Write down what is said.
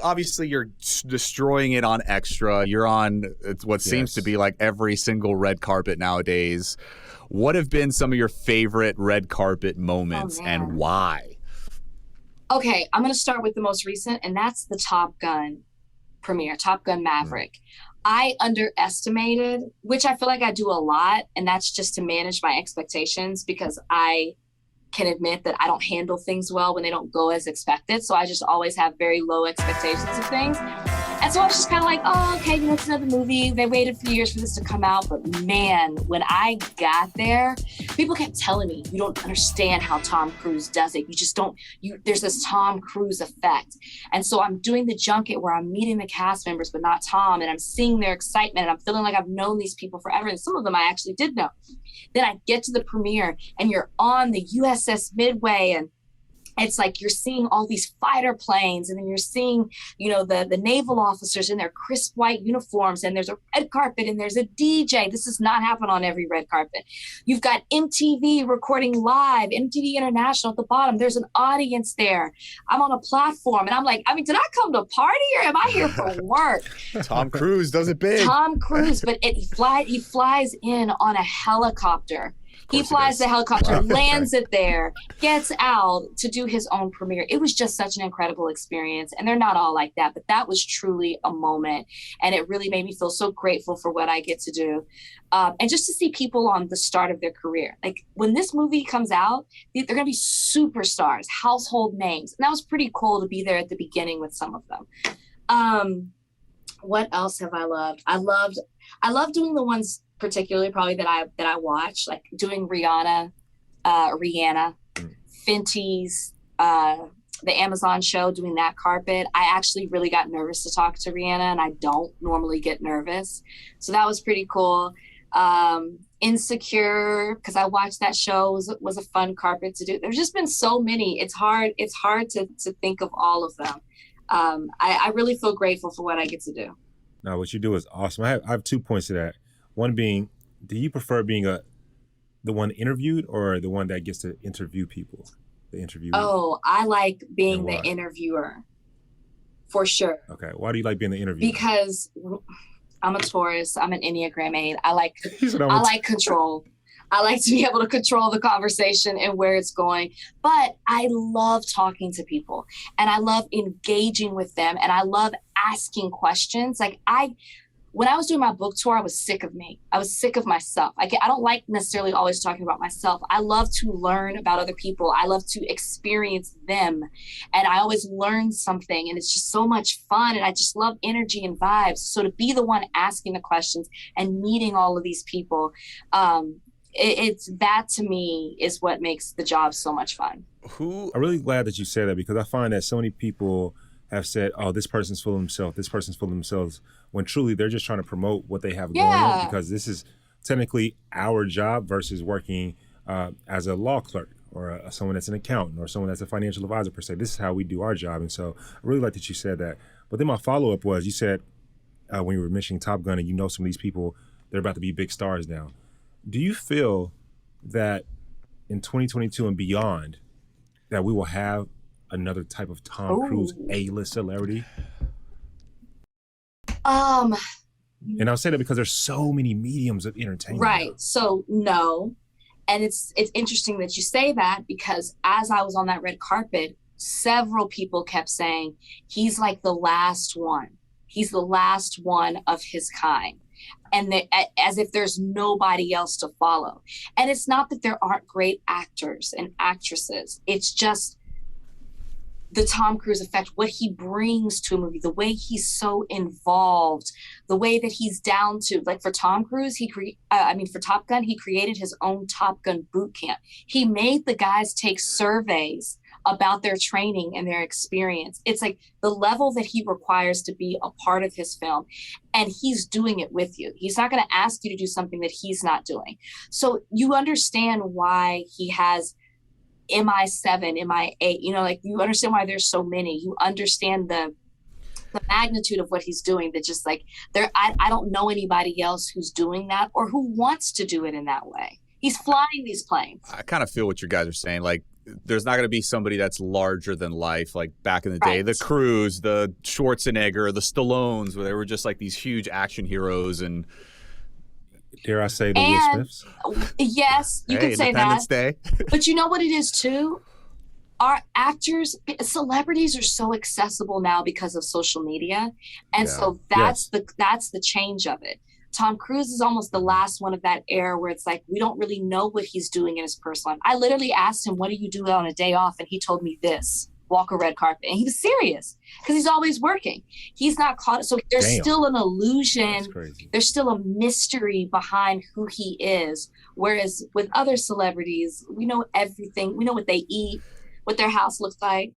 obviously you're destroying it on Extra. You're on what seems to be like every single red carpet nowadays. What have been some of your favorite red carpet moments and why? Okay, I'm going to start with the most recent, and that's the Top Gun premiere, Top Gun Maverick. I underestimated, which I feel like I do a lot, and that's just to manage my expectations because I can admit that I don't handle things well when they don't go as expected. So I just always have very low expectations of things. And so I was just kind of like, oh, okay, it's another movie. They waited a few years for this to come out. But man, when I got there, people kept telling me, you don't understand how Tom Cruise does it. You just don't, there's this Tom Cruise effect. And so I'm doing the junket where I'm meeting the cast members, but not Tom. And I'm seeing their excitement. And I'm feeling like I've known these people forever. And some of them I actually did know. Then I get to the premiere and you're on the USS Midway and it's like you're seeing all these fighter planes and then you're seeing, the naval officers in their crisp white uniforms and there's a red carpet and there's a DJ. This does not happen on every red carpet. You've got MTV recording live, MTV International at the bottom. There's an audience there. I'm on a platform and I'm like, did I come to party or am I here for work? Tom Cruise does it big. Tom Cruise, but he flies in on a helicopter. He flies the helicopter, lands it there, gets out to do his own premiere. It was just such an incredible experience. And they're not all like that, but that was truly a moment. And it really made me feel so grateful for what I get to do. And just to see people on the start of their career. Like when this movie comes out, they're going to be superstars, household names. And that was pretty cool to be there at the beginning with some of them. What else have I loved? I love doing the ones particularly probably that I watch, like doing Rihanna, Fenty's, the Amazon show, doing that carpet. I actually really got nervous to talk to Rihanna and I don't normally get nervous. So that was pretty cool. Insecure, because I watched that show, was a fun carpet to do. There's just been so many. It's hard to think of all of them. I really feel grateful for what I get to do. No, what you do is awesome. I have 2 points to that. One being, do you prefer being the one interviewed or the one that gets to interview people? The interviewer? Oh, I like being the interviewer, for sure. Okay, why do you like being the interviewer? Because I'm a Taurus. I'm an Enneagram 8. I like control. I like to be able to control the conversation and where it's going. But I love talking to people and I love engaging with them and I love asking questions. When I was doing my book tour, I was sick of me. I was sick of myself. I don't like necessarily always talking about myself. I love to learn about other people. I love to experience them. And I always learn something. And it's just so much fun. And I just love energy and vibes. So to be the one asking the questions and meeting all of these people, it's that to me is what makes the job so much fun. I'm really glad that you said that because I find that so many people have said, oh, this person's full of themselves, this person's full of themselves, when truly they're just trying to promote what they have going on because this is technically our job versus working as a law clerk or someone that's an accountant or someone that's a financial advisor per se. This is how we do our job. And so I really like that you said that. But then my follow-up was, you said when you were mentioning Top Gun and some of these people, they're about to be big stars now. Do you feel that in 2022 and beyond that we will have another type of Tom Cruise A-list celebrity? And I'll say that because there's so many mediums of entertainment. Right. So no. And it's interesting that you say that because as I was on that red carpet, several people kept saying, he's like the last one. He's the last one of his kind. And as if there's nobody else to follow. And it's not that there aren't great actors and actresses. It's just the Tom Cruise effect, what he brings to a movie, the way he's so involved, the way that he's down to, like for Tom Cruise, for Top Gun, he created his own Top Gun boot camp. He made the guys take surveys about their training and their experience. It's like the level that he requires to be a part of his film, and he's doing it with you. He's not going to ask you to do something that he's not doing. So you understand why he has MI7, MI8, you understand why there's so many. You understand the magnitude of what he's doing, that just like I don't know anybody else who's doing that or who wants to do it in that way. He's flying these planes. I kind of feel what you guys are saying. Like there's not going to be somebody that's larger than life. Like back in the day, Right. the Cruise, the Schwarzenegger, the Stallones, where they were just like these huge action heroes. And dare I say the And- Will Smiths? Yes, you hey, could say Independence that. Day. But you know what it is too? Our actors, celebrities are so accessible now because of social media. And so that's the change of it. Tom Cruise is almost the last one of that era where it's like, we don't really know what he's doing in his personal life. I literally asked him, what do you do on a day off? And he told me this, walk a red carpet. And he was serious because he's always working. He's not caught. So there's still an illusion. There's still a mystery behind who he is. Whereas with other celebrities, we know everything. We know what they eat, what their house looks like.